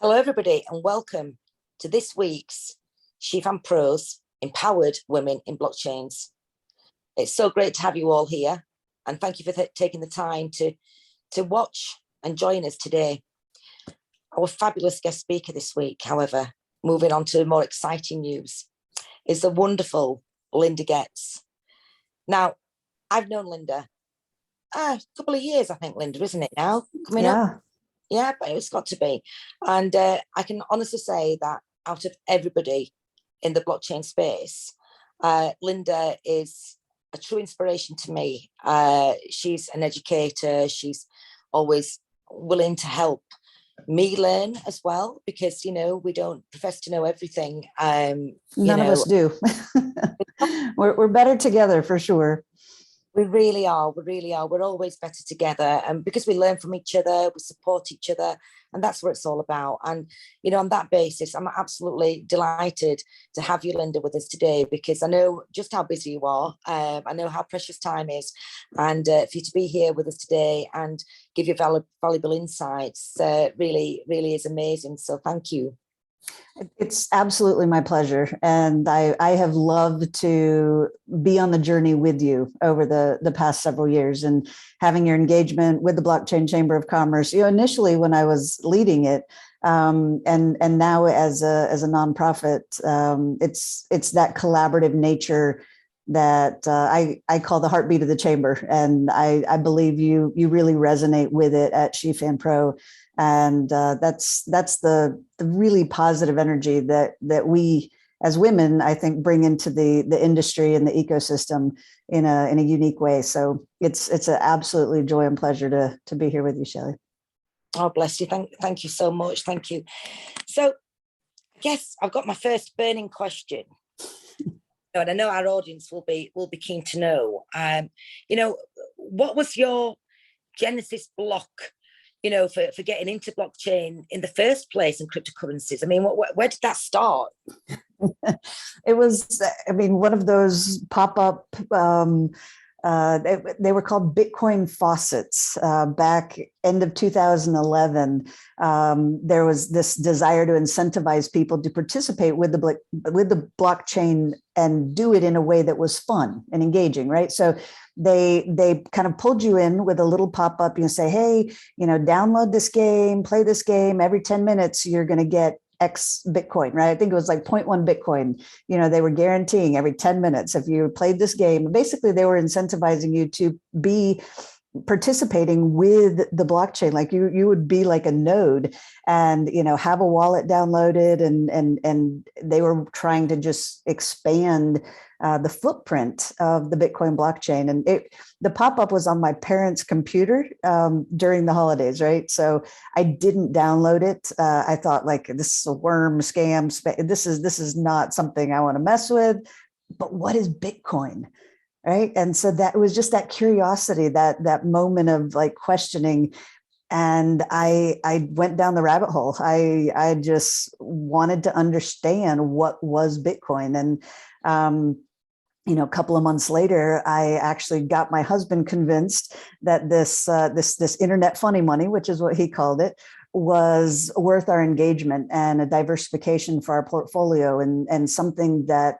Hello, everybody, and welcome to this week's Chief and Pros Empowered Women in Blockchains. It's so great to have you all here, and thank you for taking the time to watch and join us today. Our fabulous guest speaker this week, however, moving on to more exciting news, is the wonderful Linda Goetze. Now, I've known Linda a couple of years, I think, Linda, isn't it now? Coming up? Yeah, but it's got to be. And I can honestly say that out of everybody in the blockchain space, Linda is a true inspiration to me. She's an educator. She's always willing to help me learn as well, because, you know, we don't profess to know everything. None of us do. We're better together for sure. We really are. We really are. We're always better together, and because we learn from each other, we support each other, and that's what it's all about. And you know, on that basis, I'm absolutely delighted to have you, Linda, with us today, because I know just how busy you are. I know how precious time is, and for you to be here with us today and give your valuable insights, really is amazing. So thank you. It's absolutely my pleasure. And I have loved to be on the journey with you over the past several years, and having your engagement with the Blockchain Chamber of Commerce, you know, initially when I was leading it, and now as a nonprofit, it's that collaborative nature that I call the heartbeat of the chamber. And I believe you really resonate with it at She-Fan-Pro. And that's the really positive energy that we as women, I think, bring into the industry and the ecosystem in a unique way. So it's an absolutely joy and pleasure to be here with you, Shelley. Oh, bless you. Thank you so much. Thank you. So I guess I've got my first burning question. And I know our audience will be keen to know, you know, what was your genesis block, you know, for getting into blockchain in the first place and cryptocurrencies? I mean, where did that start? It was, I mean, one of those pop-up, they were called Bitcoin faucets back end of 2011. There was this desire to incentivize people to participate with the blockchain and do it in a way that was fun and engaging, right? So they kind of pulled you in with a little pop-up. You say, hey, you know, download this game, play this game. Every 10 minutes, you're going to get X Bitcoin, right? I think it was like 0.1 Bitcoin. You know, they were guaranteeing every 10 minutes if you played this game. Basically, they were incentivizing you to be participating with the blockchain. Like you would be like a node, and you know, have a wallet downloaded, and they were trying to just expand the footprint of the Bitcoin blockchain. And the pop-up was on my parents' computer during the holidays, right? So I didn't download it. I thought, like, this is a worm scam. This is not something I want to mess with. But what is Bitcoin? Right. And so that was just that curiosity, that moment of like questioning. And I went down the rabbit hole. I just wanted to understand what was Bitcoin. And you know, a couple of months later, I actually got my husband convinced that this internet funny money, which is what he called it, was worth our engagement and a diversification for our portfolio, and something that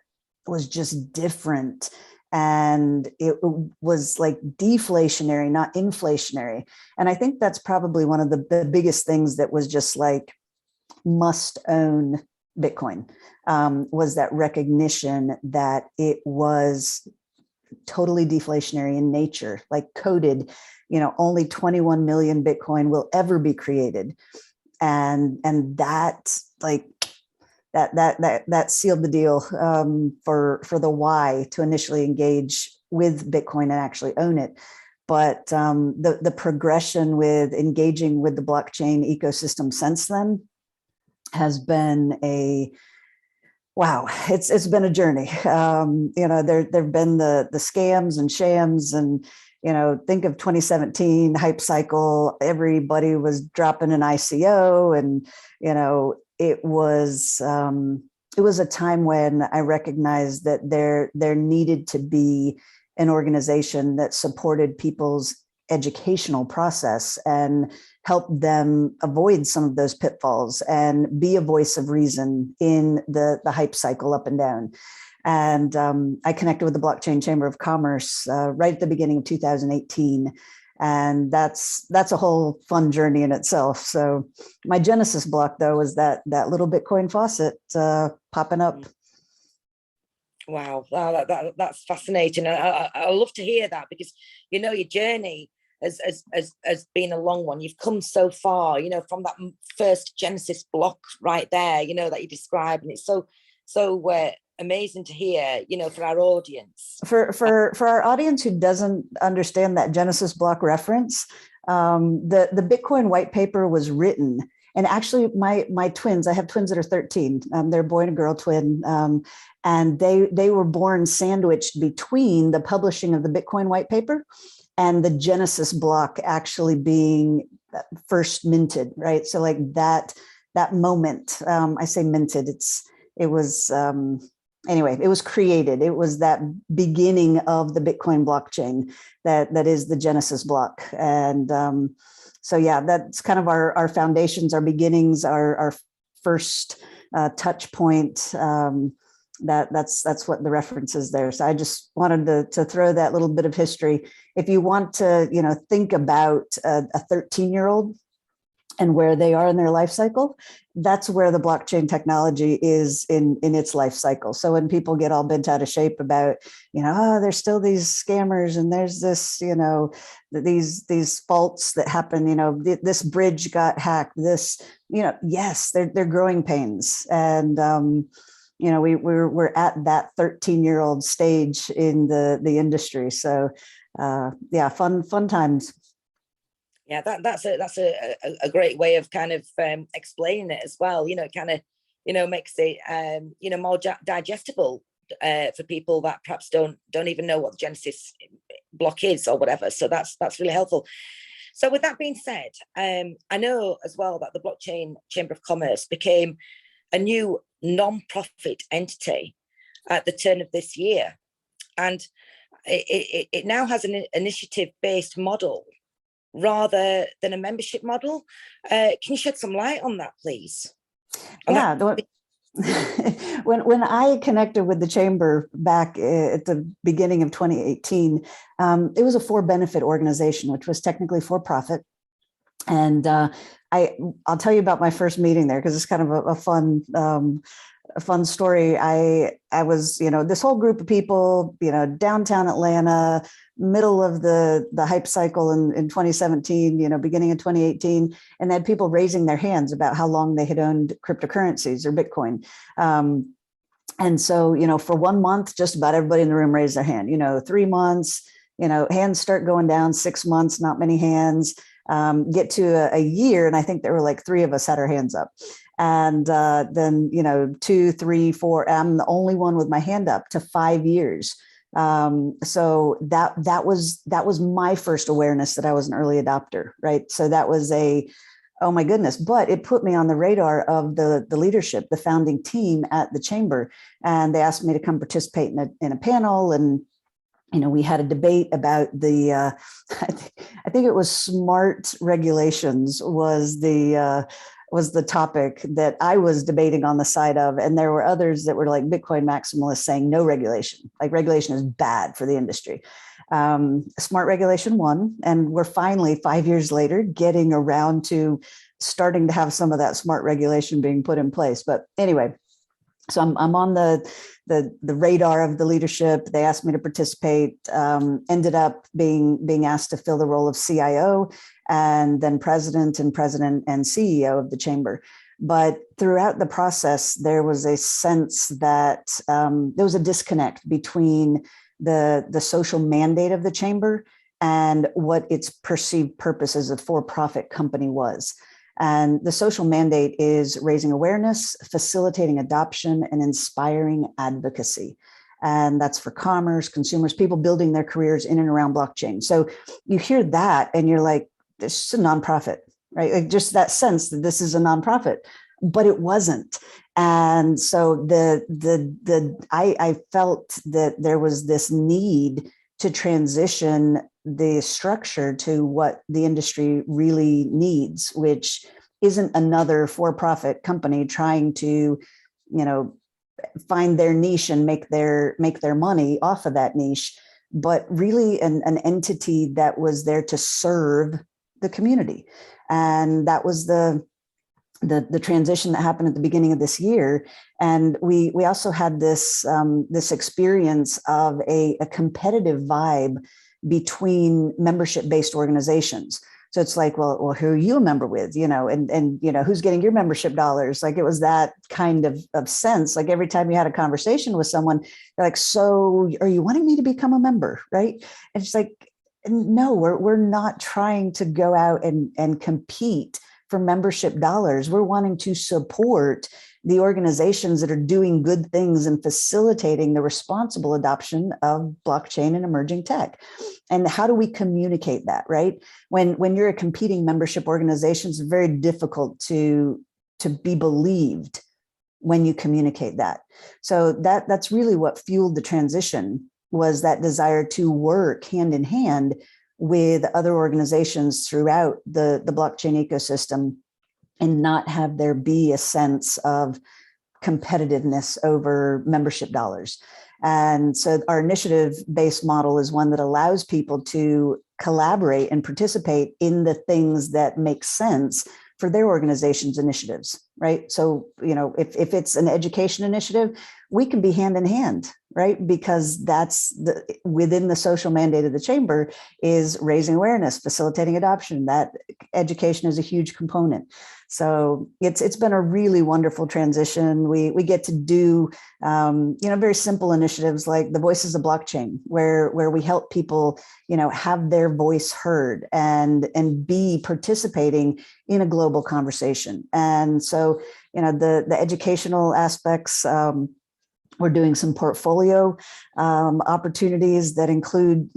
was just different. And it was like deflationary, not inflationary. And I think that's probably one of the biggest things that was just like must own Bitcoin, was that recognition that it was totally deflationary in nature, like coded, you know, only 21 million Bitcoin will ever be created. And that, like, that sealed the deal for the why to initially engage with Bitcoin and actually own it. But the progression with engaging with the blockchain ecosystem since then has been wow. It's been a journey. You know, there've been the scams and shams, and you know, think of 2017 hype cycle. Everybody was dropping an ICO, and you know, it was a time when I recognized that there needed to be an organization that supported people's educational process and help them avoid some of those pitfalls and be a voice of reason in the hype cycle up and down. And I connected with the Blockchain Chamber of Commerce right at the beginning of 2018. And that's a whole fun journey in itself. So my Genesis block, though, was that little Bitcoin faucet popping up. Wow, that's fascinating. I love to hear that, because your journey has been a long one. You've come so far, from that first Genesis block right there, that you described, and it's so amazing to hear, for our audience. For our audience who doesn't understand that Genesis block reference, the Bitcoin white paper was written. And actually, my twins, I have twins that are 13. They're a boy and a girl twin. And they were born sandwiched between the publishing of the Bitcoin white paper and the Genesis block actually being first minted, right? So like that moment, I say minted, it was created. It was that beginning of the Bitcoin blockchain that is the Genesis block. And so yeah, that's kind of our foundations, our beginnings, our first touch point. That's what the reference is there. So I just wanted to throw that little bit of history. If you want to, think about a 13-year-old and where they are in their life cycle, that's where the blockchain technology is in its life cycle. So when people get all bent out of shape about, there's still these scammers and there's this, these faults that happen, this bridge got hacked, this, yes, they're growing pains. And, we're at that 13-year-old stage in the industry. So yeah, fun times. Yeah, that's a great way of kind of explaining it as well. It kind of makes it more digestible for people that perhaps don't even know what the Genesis block is or whatever. So that's really helpful. So with that being said, I know as well that the Blockchain Chamber of Commerce became a new non-profit entity at the turn of this year, and it now has an initiative-based model rather than a membership model. Can you shed some light on that, please? Yeah, when I connected with the chamber back at the beginning of 2018, it was a for-benefit organization, which was technically for profit. And I'll tell you about my first meeting there, because it's kind of a fun story. I was, this whole group of people, downtown Atlanta, middle of the hype cycle in 2017, beginning of 2018, and they had people raising their hands about how long they had owned cryptocurrencies or Bitcoin. And so, for 1 month, just about everybody in the room raised their hand. 3 months, hands start going down. 6 months, not many hands. Get to a year, and I think there were like 3 of us had our hands up. And then, 2, 3, 4, I'm the only one with my hand up, to 5 years. So that was my first awareness that I was an early adopter, right? So that was oh my goodness, but it put me on the radar of the leadership, the founding team at the chamber. And they asked me to come participate in a panel, and we had a debate about the, I think it was smart regulations was the topic that I was debating on the side of. And there were others that were like Bitcoin maximalists saying no regulation, like regulation is bad for the industry. Smart regulation won, and we're finally 5 years later getting around to starting to have some of that smart regulation being put in place. But anyway, so I'm on the radar of the leadership. They asked me to participate, ended up being asked to fill the role of CIO and then president and CEO of the chamber. But throughout the process, there was a sense that there was a disconnect between the social mandate of the chamber and what its perceived purpose as a for-profit company was. And the social mandate is raising awareness, facilitating adoption, and inspiring advocacy. And that's for commerce, consumers, people building their careers in and around blockchain. So you hear that and you're like, this is a nonprofit, right? Like just that sense that this is a nonprofit, but it wasn't. And so I felt that there was this need to transition the structure to what the industry really needs, which isn't another for-profit company trying to, find their niche and make their money off of that niche, but really an entity that was there to serve the community. And that was the transition that happened at the beginning of this year. And we also had this experience of a competitive vibe between membership-based organizations. So it's like, well, who are you a member with, and who's getting your membership dollars? Like, it was that kind of sense. Like, every time you had a conversation with someone, they're like, so are you wanting me to become a member? Right. And it's like, no, we're not trying to go out and compete for membership dollars. We're wanting to support the organizations that are doing good things and facilitating the responsible adoption of blockchain and emerging tech. And how do we communicate that, right? When you're a competing membership organization, it's very difficult to be believed when you communicate that. So that's really what fueled the transition, was that desire to work hand in hand with other organizations throughout the blockchain ecosystem, and not have there be a sense of competitiveness over membership dollars. And so our initiative-based model is one that allows people to collaborate and participate in the things that make sense for their organization's initiatives, right? So, if it's an education initiative, we can be hand in hand, right? Because that's within the social mandate of the chamber is raising awareness, facilitating adoption. That education is a huge component. So it's been a really wonderful transition. We get to do very simple initiatives like the Voices of Blockchain, where we help people have their voice heard and be participating in a global conversation. And so the educational aspects. We're doing some portfolio opportunities that include,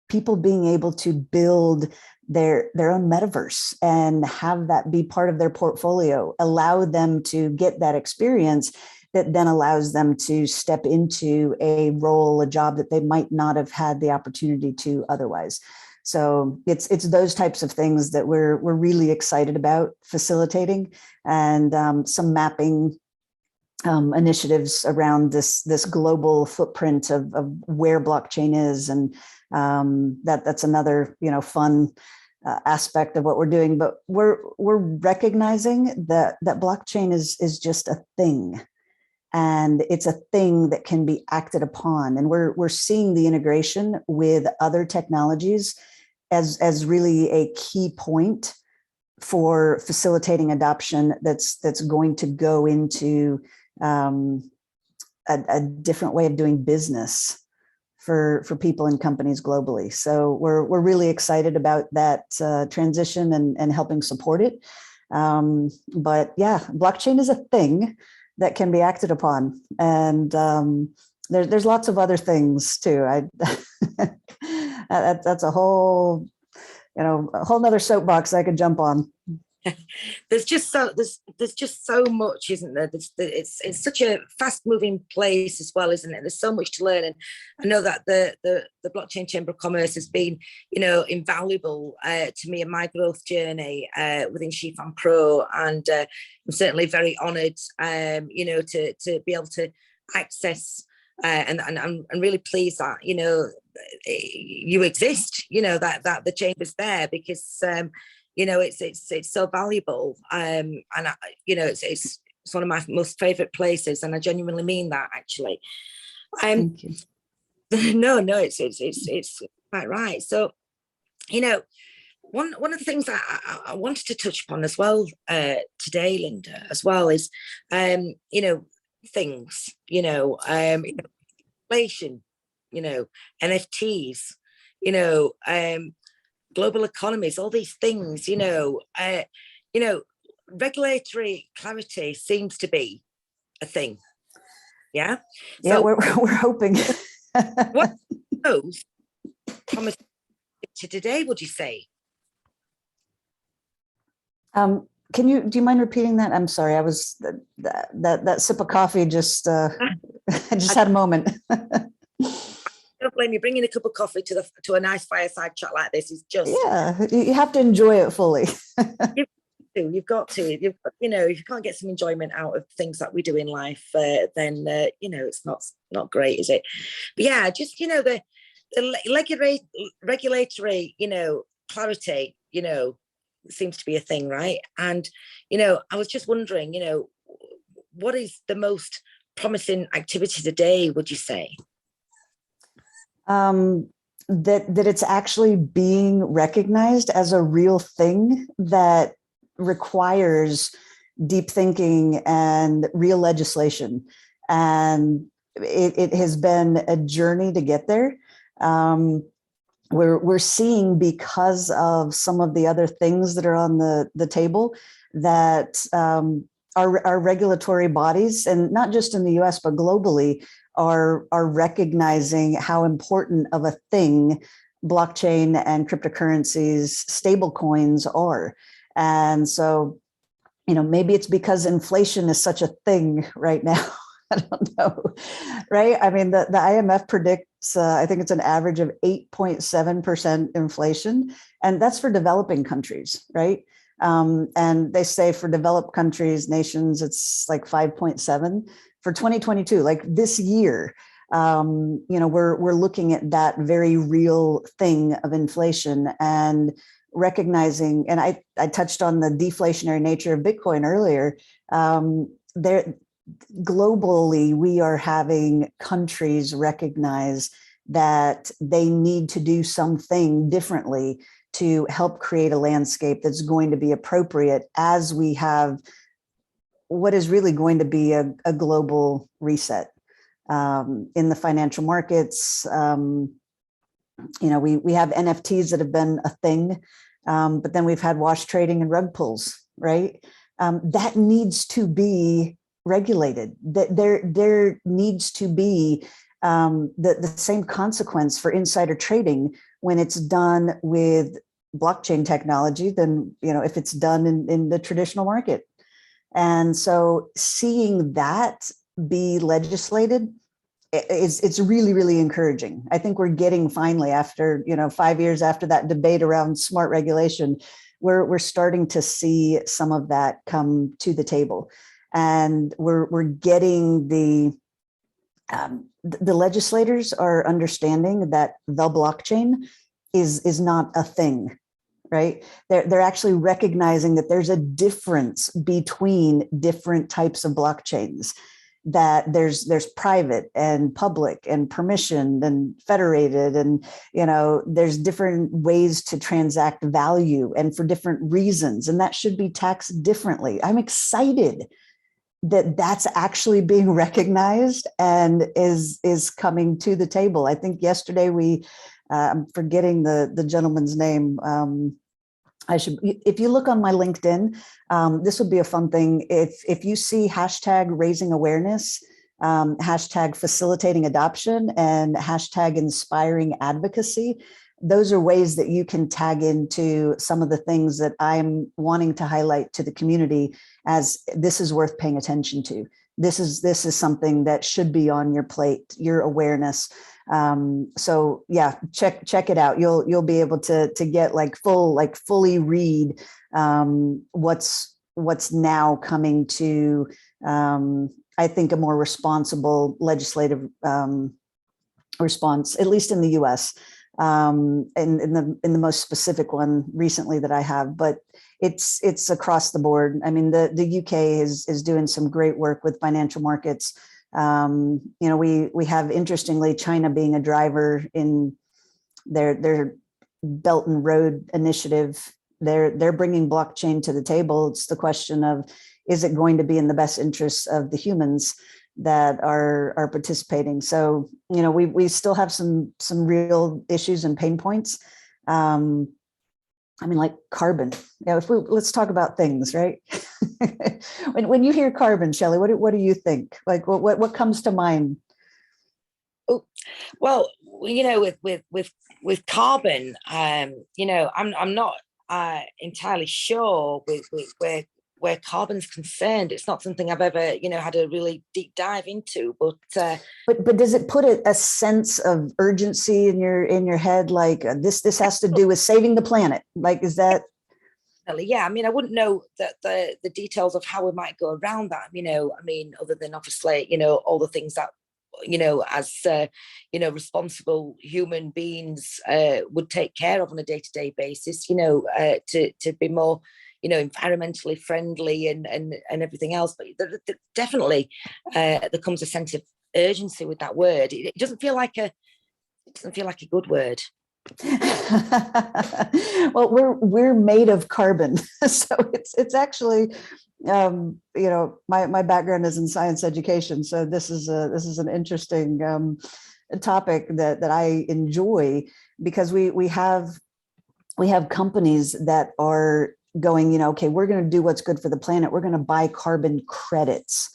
people being able to build their own metaverse and have that be part of their portfolio, allow them to get that experience that then allows them to step into a role, a job that they might not have had the opportunity to otherwise. So it's those types of things that we're really excited about facilitating, and some mapping initiatives around this global footprint of where blockchain is, and that's another fun aspect of what we're doing. But we're recognizing that blockchain is just a thing, and it's a thing that can be acted upon, and we're seeing the integration with other technologies as really a key point for facilitating adoption. That's going to go into a different way of doing business for people and companies globally. So we're really excited about that transition and helping support it. But yeah, blockchain is a thing that can be acted upon, and there's lots of other things too. That's a whole nother soapbox I could jump on. There's just so much, isn't there? It's such a fast-moving place as well, isn't it? There's so much to learn, and I know that the Blockchain Chamber of Commerce has been, invaluable to me in my growth journey within SheFan Pro, and I'm certainly very honoured, to be able to access, and I'm really pleased that you exist, that the chamber's there, because it's so valuable, and it's one of my most favorite places, and I genuinely mean that, actually. Thank you. No, it's quite right. So one of the things that I wanted to touch upon as well today, Linda, as well, is things, inflation, NFTs, global economies, all these things, regulatory clarity seems to be a thing. Yeah. Yeah, so we're hoping. What those promise to today, would you say? Do you mind repeating that? I'm sorry. I was that sip of coffee just I just had a moment. blame you. Bringing a cup of coffee to a nice fireside chat like this is just, yeah, you have to enjoy it fully. you've got to, if you can't get some enjoyment out of things that we do in life, then it's not great, is it? But yeah, just the regulatory clarity seems to be a thing, right? And I was just wondering, what is the most promising activity today, would you say? That it's actually being recognized as a real thing that requires deep thinking and real legislation. And it has been a journey to get there. We're seeing, because of some of the other things that are on the table, that our regulatory bodies, and not just in the US, but globally, are recognizing how important of a thing blockchain and cryptocurrencies, stable coins are. And so, maybe it's because inflation is such a thing right now. I don't know, right? I mean, the IMF predicts, I think it's an average of 8.7% inflation, and that's for developing countries, right? And they say for developed countries, nations, it's like 5.7 for 2022, like this year. We're looking at that very real thing of inflation and recognizing, and I touched on the deflationary nature of Bitcoin earlier. Globally, we are having countries recognize that they need to do something differently to help create a landscape that's going to be appropriate as we have what is really going to be a global reset in the financial markets. We have NFTs that have been a thing, but then we've had wash trading and rug pulls, right? That needs to be regulated. That there needs to be the same consequence for insider trading when it's done with blockchain technology than if it's done in the traditional market. And so seeing that be legislated, it's really, really encouraging. I think we're getting finally, after 5 years after that debate around smart regulation, we're starting to see some of that come to the table. And we're getting the legislators are understanding that the blockchain is not a thing, right? They're actually recognizing that there's a difference between different types of blockchains, that there's private and public and permissioned and federated, and there's different ways to transact value and for different reasons, and that should be taxed differently. I'm excited that that's actually being recognized and is coming to the table. I think yesterday I'm forgetting the gentleman's name. If you look on my LinkedIn, this would be a fun thing. If you see hashtag raising awareness, hashtag facilitating adoption, and hashtag inspiring advocacy, those are ways that you can tag into some of the things that I'm wanting to highlight to the community as this is worth paying attention to. This is something that should be on your plate, your awareness. So yeah, check it out. You'll be able to get fully read what's now coming to I think a more responsible legislative response, at least in the US. In the most specific one recently that I have, but it's across the board. I mean, the UK is doing some great work with financial markets. We have, interestingly, China being a driver in their Belt and Road initiative. They're bringing blockchain to the table. It's the question of, is it going to be in the best interests of the humans that are participating? So, we still have some real issues and pain points. I mean, like carbon. Let's talk about things, right? when you hear carbon, Shelley, what do you think? Like, what comes to mind? Oh, well, with carbon, I'm not entirely sure with where carbon's concerned. It's not something I've ever, had a really deep dive into, but does it put a sense of urgency in your head, like this has to do with saving the planet? Like, is that? Yeah, I mean, I wouldn't know that the details of how we might go around that, other than obviously, all the things that, as, responsible human beings would take care of on a day-to-day basis, to be more, environmentally friendly and everything else. But definitely there comes a sense of urgency with that word. It doesn't feel like a good word. Well, we're made of carbon, so it's actually, my background is in science education, so this is an interesting topic that I enjoy, because we have companies that are going, okay, we're going to do what's good for the planet. We're going to buy carbon credits.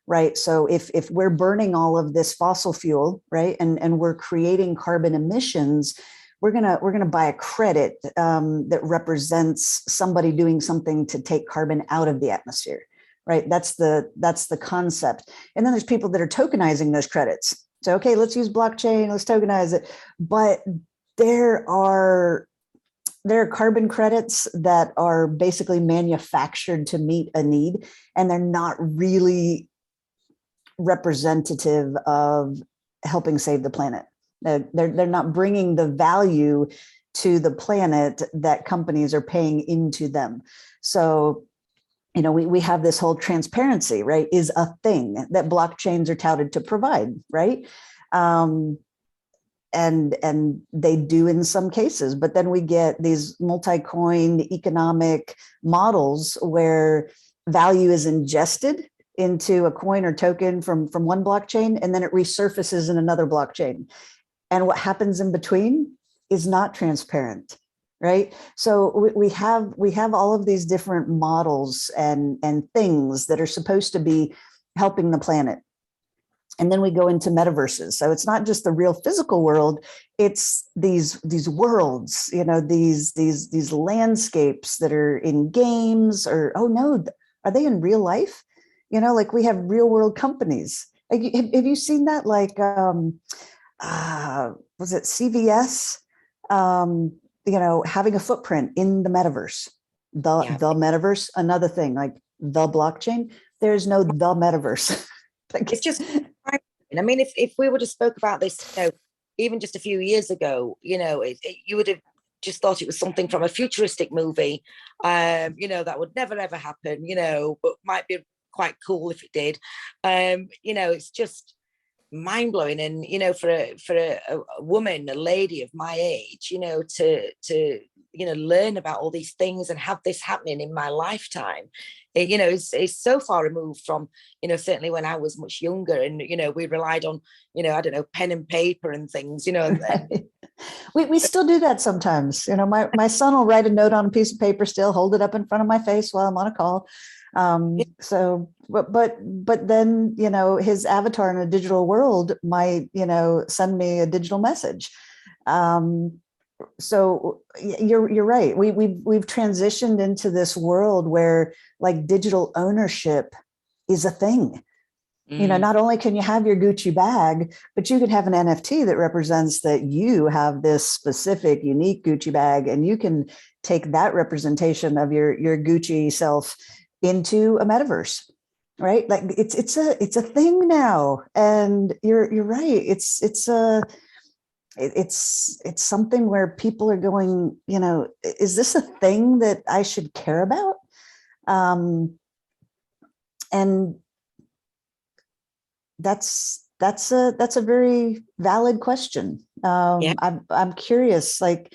Right. So if we're burning all of this fossil fuel, right, and we're creating carbon emissions, we're gonna buy a credit that represents somebody doing something to take carbon out of the atmosphere. Right. That's the concept. And then there's people that are tokenizing those credits. So, okay, let's use blockchain, let's tokenize it. But there are carbon credits that are basically manufactured to meet a need, and they're not really representative of helping save the planet. They're not bringing the value to the planet that companies are paying into them. So, we have this whole transparency, right, is a thing that blockchains are touted to provide, right? And they do in some cases, but then we get these multi-coin economic models where value is ingested into a coin or token from one blockchain, and then it resurfaces in another blockchain. And what happens in between is not transparent, right? So we have all of these different models and things that are supposed to be helping the planet. And then we go into metaverses. So it's not just the real physical world, it's these worlds, these landscapes that are in games, or, oh no, are they in real life? Like we have real world companies. Like, have you seen that? Like, was it CVS, having a footprint in the metaverse, the metaverse, another thing, like the blockchain, there's no the metaverse. It's just, I mean, if we would have spoke about this, even just a few years ago, you would have just thought it was something from a futuristic movie, that would never, ever happen, but might be quite cool if it did. It's just mind-blowing. And for a woman, a lady of my age, to learn about all these things and have this happening in my lifetime, it's so far removed from certainly when I was much younger, and we relied on I don't know, pen and paper and things, and we still do that sometimes. My son will write a note on a piece of paper, still hold it up in front of my face while I'm on a call. So, but then, his avatar in a digital world might, send me a digital message. So you're right. We've transitioned into this world where, like, digital ownership is a thing. Not only can you have your Gucci bag, but you can have an NFT that represents that you have this specific, unique Gucci bag, and you can take that representation of your Gucci self into a metaverse, right? Like it's a thing now, and you're right. It's something where people are going, is this a thing that I should care about? And that's a very valid question. I'm curious, like,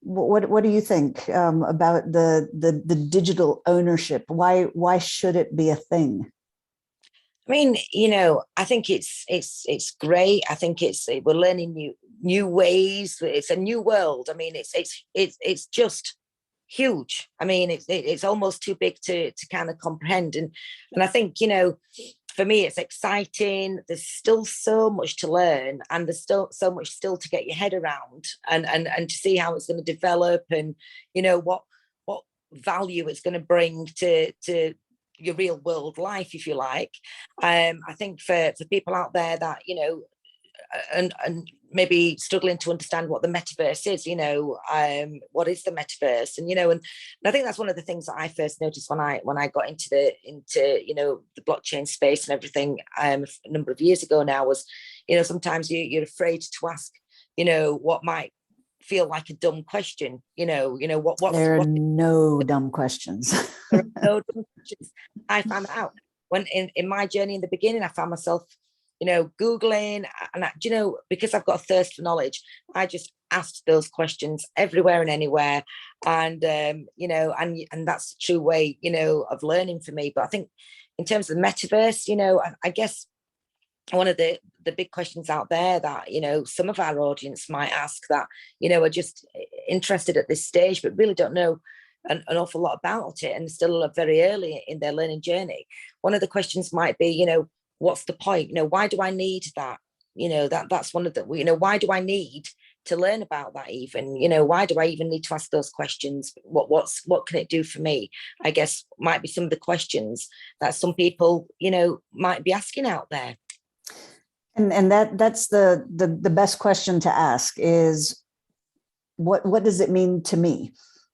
what do you think about the digital ownership? Why should it be a thing? I mean, I think it's great. I think we're learning new ways. It's a new world. I mean, it's just huge. I mean, it's almost too big to kind of comprehend. And I think, for me, it's exciting. There's still so much to learn, and there's still so much still to get your head around, and to see how it's going to develop, and what value it's going to bring to your real world life, if you like. I think for people out there that, you know, and maybe struggling to understand what the metaverse is, you know, what is the metaverse? And, you know, and I think that's one of the things that I first noticed when I got into you know, the blockchain space and everything a number of years ago now, was, you know, sometimes you're afraid to ask, you know, what might feel like a dumb question, you know, there are no dumb questions. there are no dumb questions. I found that out when in my journey in the beginning. I found myself, you know, Googling, and you know, because I've got a thirst for knowledge, I just asked those questions everywhere and anywhere. And, you know, and that's the true way, you know, of learning for me. But I think in terms of the metaverse, you know, I guess one of the big questions out there that, you know, some of our audience might ask, that, you know, are just interested at this stage, but really don't know an awful lot about it, and still very early in their learning journey. One of the questions might be, you know, what's the point? You know, why do I need that? You know, that's one of the, you know, why do I need to learn about that even? You know, why do I even need to ask those questions? What can it do for me? I guess might be some of the questions that some people, you know, might be asking out there. And that's the best question to ask is, what does it mean to me?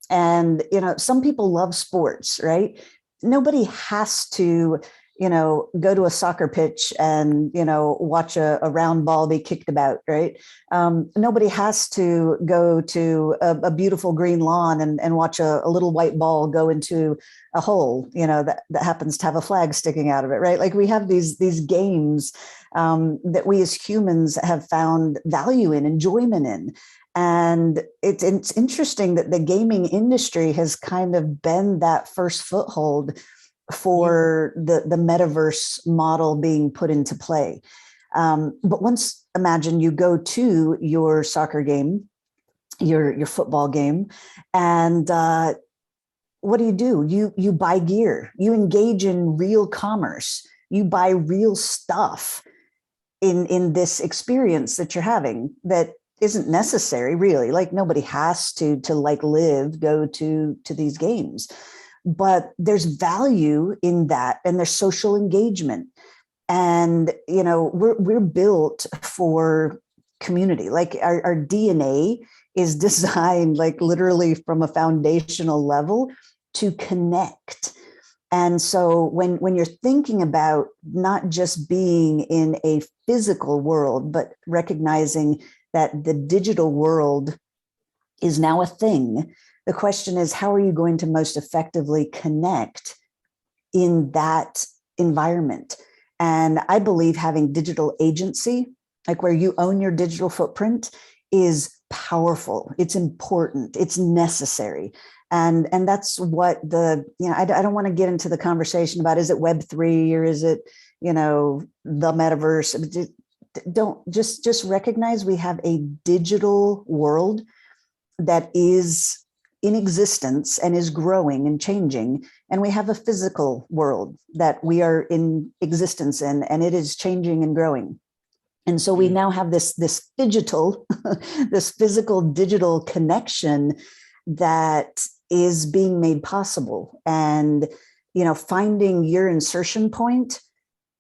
And, you know, some people love sports, right? Nobody has to, you know, go to a soccer pitch and, you know, watch a round ball be kicked about, right? Nobody has to go to a beautiful green lawn and watch a little white ball go into a hole, you know, that happens to have a flag sticking out of it, right? Like we have these games that we as humans have found value in, enjoyment in. And it's interesting that the gaming industry has kind of been that first foothold for the metaverse model being put into play. But once, imagine you go to your soccer game, your football game, and what do? You buy gear, you engage in real commerce, you buy real stuff in this experience that you're having that isn't necessary, really. Like nobody has to like go to these games. But there's value in that, and there's social engagement. And, you know, we're built for community. Like our DNA is designed, like literally from a foundational level, to connect. And so when you're thinking about not just being in a physical world, but recognizing that the digital world is now a thing, the question is, how are you going to most effectively connect in that environment? And I believe having digital agency, like where you own your digital footprint, is powerful. It's important. It's necessary. And that's what I don't want to get into the conversation about, is it Web3 or is it, you know, the metaverse? Don't just recognize we have a digital world that is in existence and is growing and changing. And we have a physical world that we are in existence in, and it is changing and growing. And so we now have this digital, this physical digital connection that is being made possible. And, you know, finding your insertion point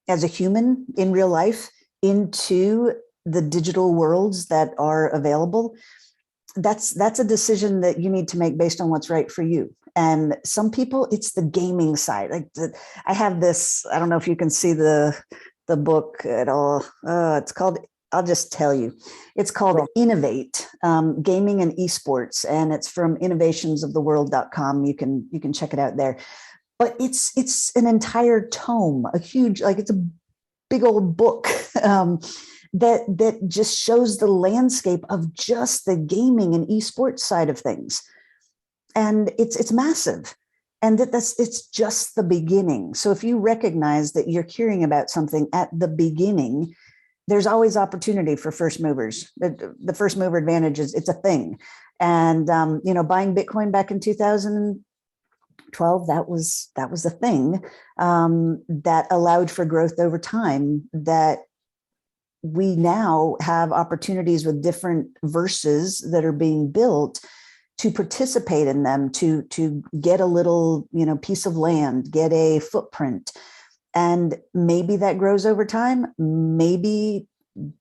as a human in real life into the digital worlds that are available, that's a decision that you need to make based on what's right for you. And some people, it's the gaming side. Like I have this, I don't know if you can see the book at all. It's called, I'll just tell you, it's called Innovate, Gaming and Esports. And it's from innovationsoftheworld.com. You can check it out there. But it's an entire tome, a huge, like it's a big old book that just shows the landscape of just the gaming and esports side of things. And it's massive. And it's just the beginning. So if you recognize that you're hearing about something at the beginning, there's always opportunity for first movers. The first mover advantage it's a thing. And you know, buying Bitcoin back in 2012, that was a thing that allowed for growth over time, that we now have opportunities with different verses that are being built to participate in them, to get a little, piece of land, get a footprint. And maybe that grows over time. Maybe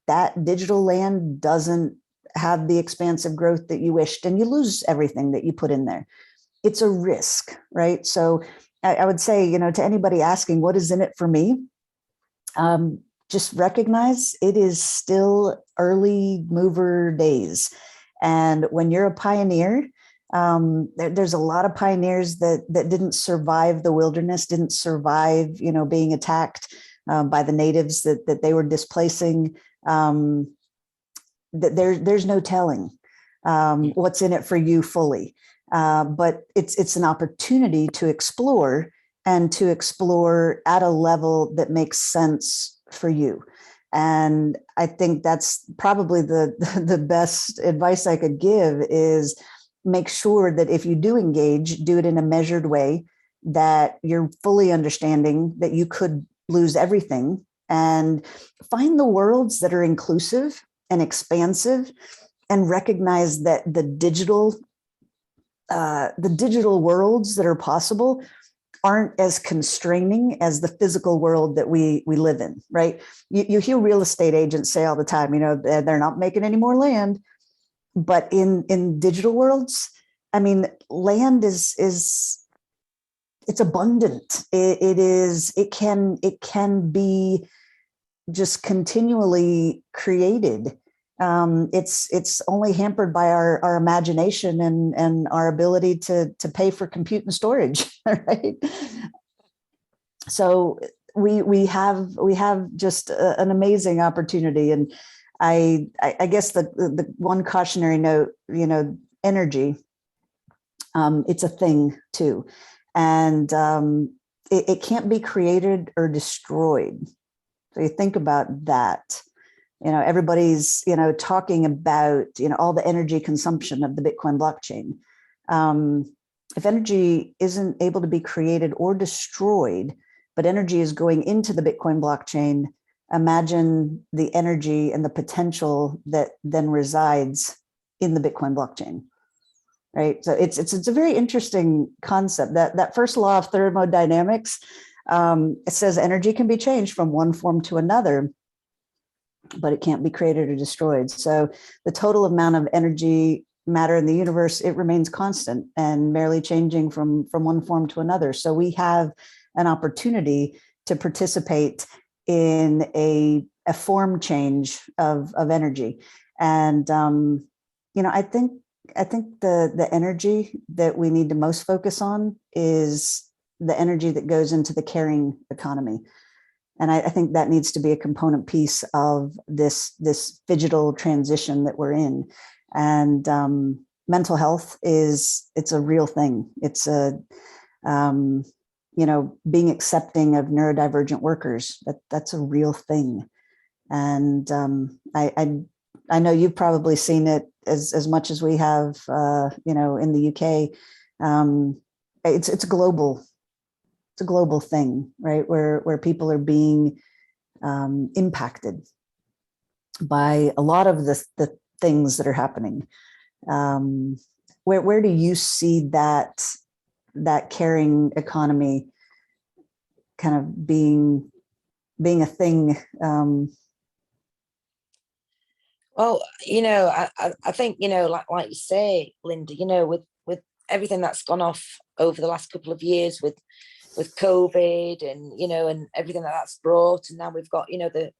that digital land doesn't have the expansive growth that you wished, and you lose everything that you put in there. It's a risk, right? So I would say, to anybody asking, what is in it for me? Just recognize it is still early mover days. And when you're a pioneer, there's a lot of pioneers that didn't survive the wilderness, didn't survive, being attacked by the natives that they were displacing. That there's no telling what's in it for you fully. But it's an opportunity to explore, and to explore at a level that makes sense for you. And I think that's probably the best advice I could give is make sure that if you do engage, do it in a measured way, that you're fully understanding that you could lose everything, and find the worlds that are inclusive and expansive, and recognize that the digital worlds that are possible aren't as constraining as the physical world that we live in, right? You hear real estate agents say all the time, they're not making any more land. But in digital worlds, I mean, land is it's abundant. It can be just continually created. It's only hampered by our imagination and our ability to pay for compute and storage, right? So we have just an amazing opportunity. And I guess the one cautionary note, energy, it's a thing too, and it can't be created or destroyed. So you think about that. Everybody's talking about all the energy consumption of the Bitcoin blockchain. If energy isn't able to be created or destroyed, but energy is going into the Bitcoin blockchain, imagine the energy and the potential that then resides in the Bitcoin blockchain, right? So it's a very interesting concept. That first law of thermodynamics, it says energy can be changed from one form to another, but it can't be created or destroyed. So the total amount of energy, matter in the universe, it remains constant and merely changing from one form to another. So we have an opportunity to participate in a form change of energy. And I think the energy that we need to most focus on is the energy that goes into the caring economy. And I think that needs to be a component piece of this digital transition that we're in. And mental health it's a real thing. It's being accepting of neurodivergent workers, that's a real thing. And I know you've probably seen it as much as we have, in the UK. It's global. It's a global thing, right? Where people are being impacted by a lot of the things that are happening. Where do you see that caring economy kind of being a thing? Well, I think, like you say, Linda, with everything that's gone off over the last couple of years with COVID and, and everything that's brought. And now we've got, the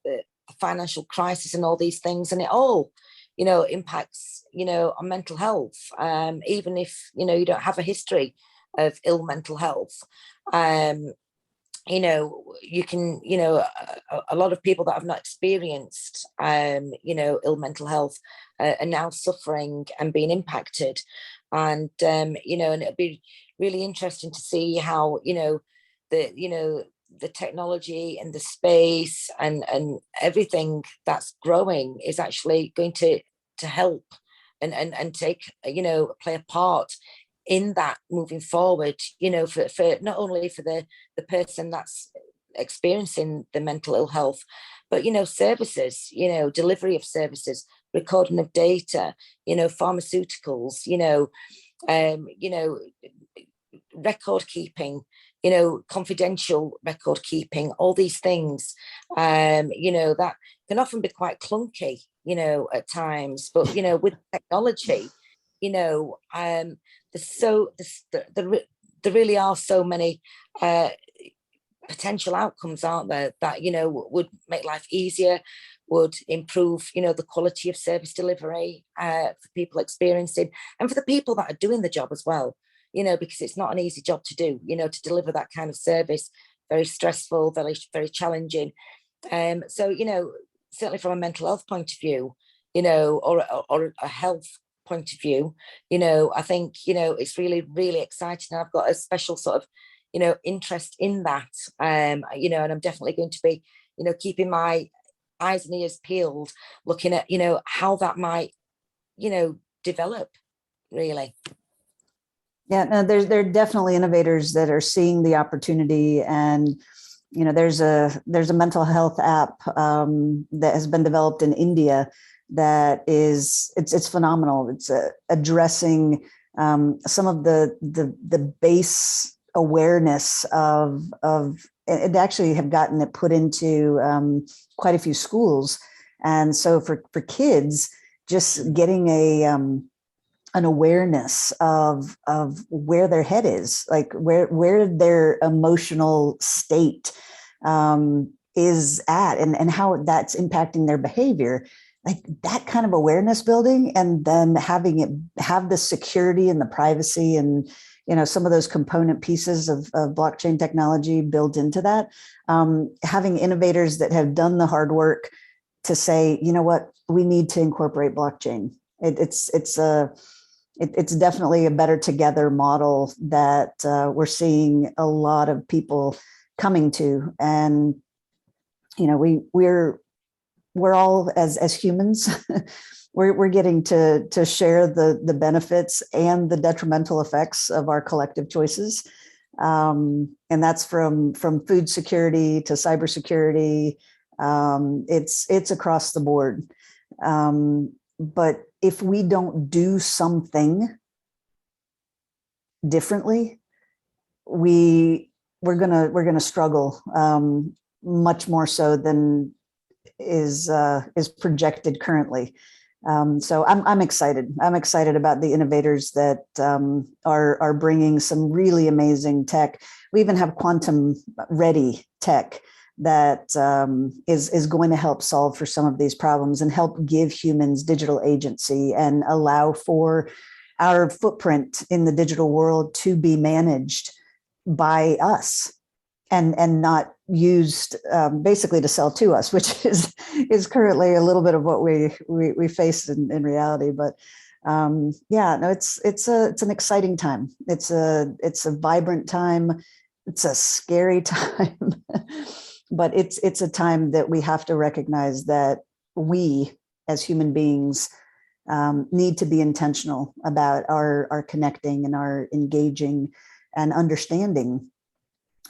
financial crisis and all these things, and it all, impacts, on mental health. Even if, you don't have a history of ill mental health, you can, a lot of people that have not experienced, ill mental health are now suffering and being impacted. And, and it'll be really interesting to see how, the technology and the space and everything that's growing is actually going to help and take, play a part in that moving forward, for not only for the person that's experiencing the mental ill health, but, services, delivery of services, recording of data, pharmaceuticals, record keeping, confidential record keeping, all these things, that can often be quite clunky, at times. But, with technology, there really are so many potential outcomes, aren't there, that, would make life easier, would improve, the quality of service delivery for people experiencing, and for the people that are doing the job as well, because it's not an easy job to do, to deliver that kind of service, very stressful, very, very challenging. So, certainly from a mental health point of view, or a health point of view, I think, it's really, really exciting. I've got a special sort of, interest in that, and I'm definitely going to be, keeping my eyes and ears peeled, looking at, how that might, develop, really. Yeah, no, there are definitely innovators that are seeing the opportunity, and there's a mental health app that has been developed in India that it's phenomenal. It's addressing some of the base awareness of it. Actually have gotten it put into quite a few schools, and so for kids, just getting an awareness of where their head is, like where their emotional state is at, and how that's impacting their behavior, like that kind of awareness building, and then having it have the security and the privacy and some of those component pieces of blockchain technology built into that. Having innovators that have done the hard work to say, what, we need to incorporate blockchain. It's definitely a better together model that we're seeing a lot of people coming to, and we're all as humans, we're getting to share the benefits and the detrimental effects of our collective choices, and that's from food security to cybersecurity. It's across the board. But if we don't do something differently, we're gonna struggle much more so than is projected currently. So I'm excited. I'm excited about the innovators that are bringing some really amazing tech. We even have quantum ready tech that is going to help solve for some of these problems and help give humans digital agency and allow for our footprint in the digital world to be managed by us and not used basically to sell to us, which is currently a little bit of what we face in reality. But yeah, no, it's an exciting time. It's a vibrant time. It's a scary time. But it's a time that we have to recognize that we as human beings need to be intentional about our connecting and our engaging and understanding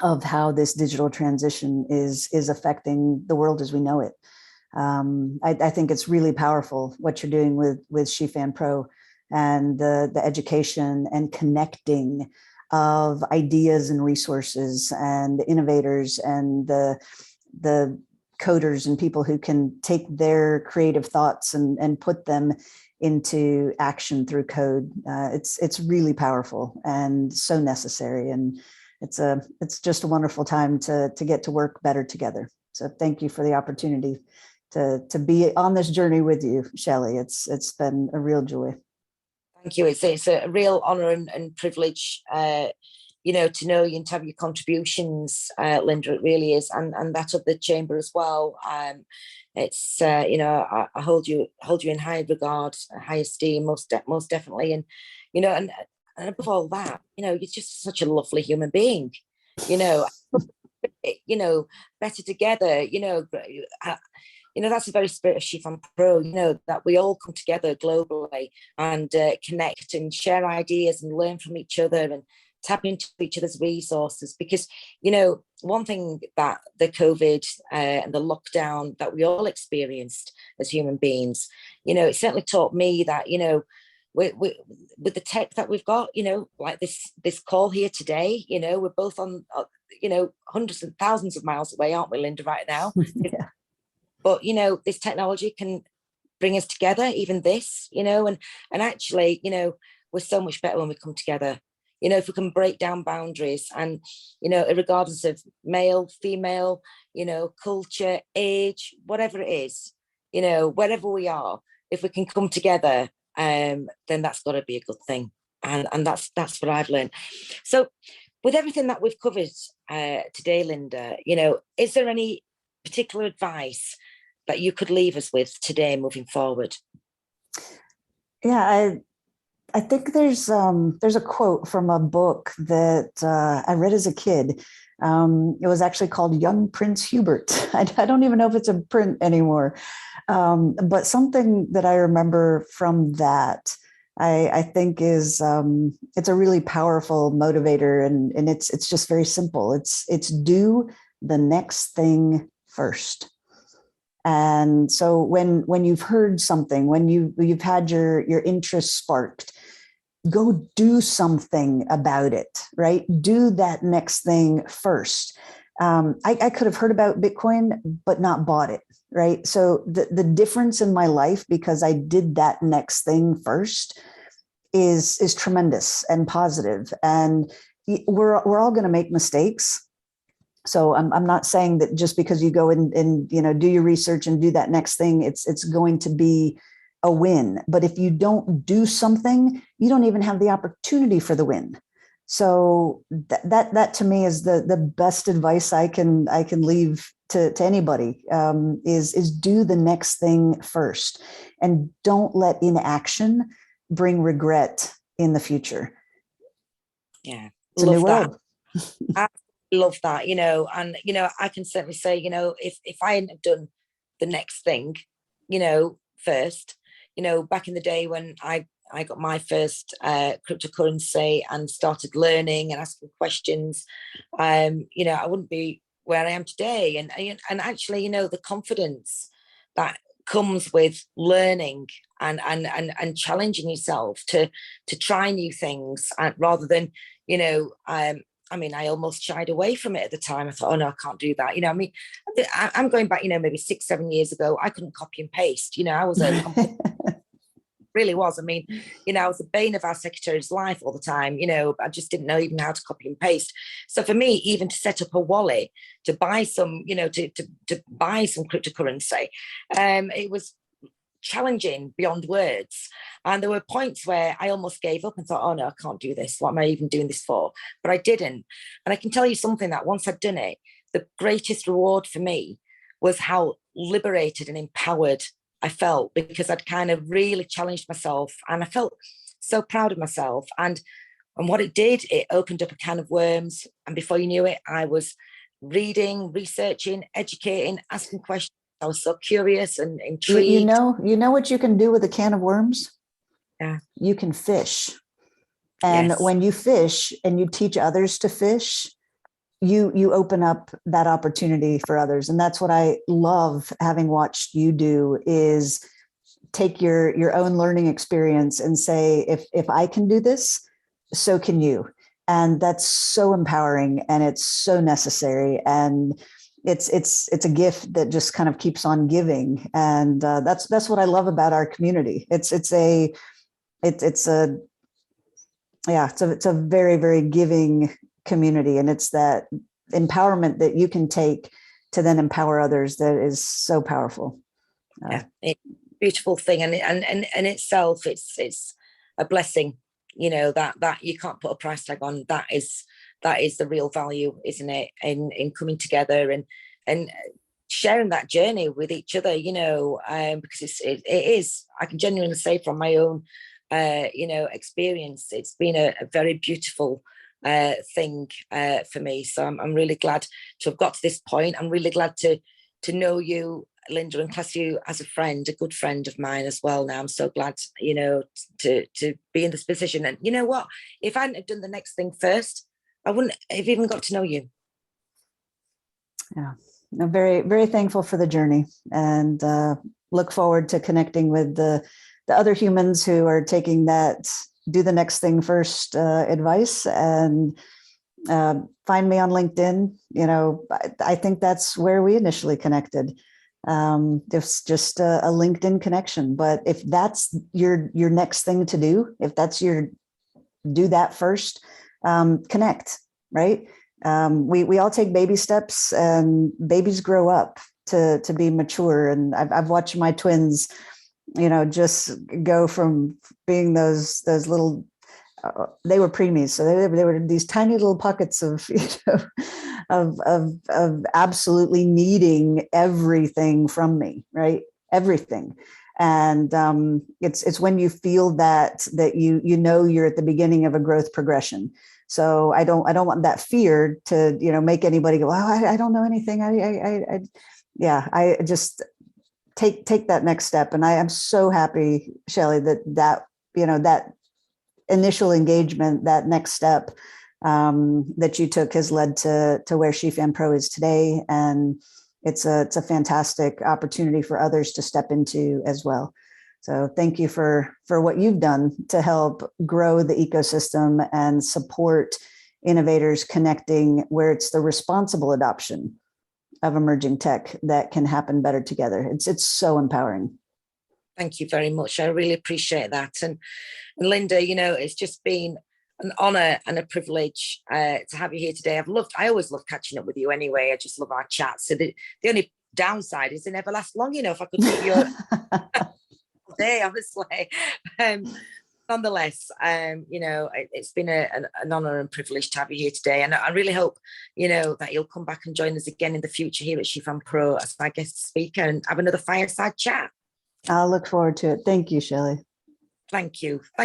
of how this digital transition is affecting the world as we know it. I think it's really powerful what you're doing with SheFan Pro and the education and connecting of ideas and resources and innovators and the coders and people who can take their creative thoughts and put them into action through code. It's really powerful and so necessary, and it's just a wonderful time to get to work better together. So thank you for the opportunity to be on this journey with you, Shelley. It's been a real joy. Thank you. It's a real honour and privilege, to know you and to have your contributions, Linda. It really is, and that of the chamber as well. It's I hold you in high regard, high esteem, most definitely, and and above all that, you're just such a lovely human being. Better together. That's the very spirit of SheFan Pro, that we all come together globally and connect and share ideas and learn from each other and tapping into each other's resources, because, you know, one thing that the COVID and the lockdown that we all experienced as human beings, you know, it certainly taught me that, you know, with the tech that we've got, you know, like this call here today, you know, we're both on, you know, hundreds and thousands of miles away, aren't we, Linda, right now? Yeah. But, you know, this technology can bring us together, even this, you know, and actually, you know, we're so much better when we come together. You know, if we can break down boundaries and, you know, regardless of male, female, you know, culture, age, whatever it is, you know, wherever we are, if we can come together, then that's got to be a good thing. And that's what I've learned. So with everything that we've covered today, Linda, you know, is there any particular advice that you could leave us with today moving forward? Yeah, I think there's a quote from a book that I read as a kid. It was actually called Young Prince Hubert. I don't even know if it's a print anymore. But something that I remember from that, I think is it's a really powerful motivator, and it's just very simple. It's do the next thing first. And so when you've heard something, when you've had your interest sparked, go do something about it, right? Do that next thing first. I could have heard about Bitcoin, but not bought it, right? So the difference in my life, because I did that next thing first, is tremendous and positive. And we're all going to make mistakes. So I'm not saying that just because you go and you know, do your research and do that next thing, it's going to be a win. But if you don't do something, you don't even have the opportunity for the win. So that to me is the best advice I can leave to anybody, is do the next thing first, and don't let inaction bring regret in the future. Yeah, it's a new world. I love that, you know, and, you know, I can certainly say, you know, if I hadn't have done the next thing, you know, first, you know, back in the day when I got my first cryptocurrency and started learning and asking questions, you know, I wouldn't be where I am today. And actually, you know, the confidence that comes with learning and challenging yourself to try new things, rather than, you know, I mean, I almost shied away from it at the time. I thought, oh no, I can't do that. You know, I mean, I'm going back, you know, maybe 6-7 years ago. I couldn't copy and paste. You know, I was really was. I mean, you know, I was the bane of our secretary's life all the time. You know, I just didn't know even how to copy and paste. So for me, even to set up a wallet, to buy some, you know, to buy some cryptocurrency, it was challenging beyond words. And there were points where I almost gave up and thought, oh no, I can't do this. What am I even doing this for? But I didn't. And I can tell you something, that once I'd done it, the greatest reward for me was how liberated and empowered I felt, because I'd kind of really challenged myself, and I felt so proud of myself. And what it did, it opened up a can of worms. And before you knew it, I was reading, researching, educating, asking questions. I was so curious and intrigued. You know what you can do with a can of worms? Yeah. You can fish. And yes. When you fish and you teach others to fish, you open up that opportunity for others. And that's what I love, having watched you do, is take your own learning experience and say, if I can do this, so can you. And that's so empowering, and it's so necessary. And it's a gift that just kind of keeps on giving. And that's what I love about our community. It's a very, very giving community. And it's that empowerment that you can take to then empower others that is so powerful. Yeah, it's a beautiful thing. And in itself, it's a blessing, you know, that you can't put a price tag on. That is the real value, isn't it? In coming together and sharing that journey with each other, you know, because it is, I can genuinely say from my own, you know, experience, it's been a very beautiful thing for me. So I'm really glad to have got to this point. I'm really glad to know you Linda, and class you as a friend, a good friend of mine as well. Now I'm so glad, you know, to be in this position. And you know what? If I hadn't have done the next thing first, I wouldn't have even got to know you. Yeah, I'm very, very thankful for the journey, and look forward to connecting with the other humans who are taking that do the next thing first advice, and find me on LinkedIn. You know, I think that's where we initially connected. There's just a LinkedIn connection, but if that's your next thing to do, if that's your do that first, connect, right? We all take baby steps, and babies grow up to be mature. And I've watched my twins, you know, just go from being those little, they were preemies, so they were these tiny little pockets of, you know, of absolutely needing everything from me, right? Everything. And it's when you feel that you know you're at the beginning of a growth progression. So I don't want that fear to, you know, make anybody go, well, I don't know anything. I just take that next step. And I am so happy, Shelley, that you know, that initial engagement, that next step that you took has led to where SheFam Pro is today. And it's a fantastic opportunity for others to step into as well. So thank you for what you've done to help grow the ecosystem and support innovators connecting where it's the responsible adoption of emerging tech that can happen better together. It's so empowering. Thank you very much. I really appreciate that. And Linda, you know, it's just been an honor and a privilege to have you here today. I always love catching up with you anyway. I just love our chats. So the only downside is they never last long enough. I could keep you all day, honestly. Nonetheless, you know, it's been an honor and privilege to have you here today. And I really hope, you know, that you'll come back and join us again in the future here at SheFam Pro as my guest speaker and have another fireside chat. I'll look forward to it. Thank you, Shelley. Thank you.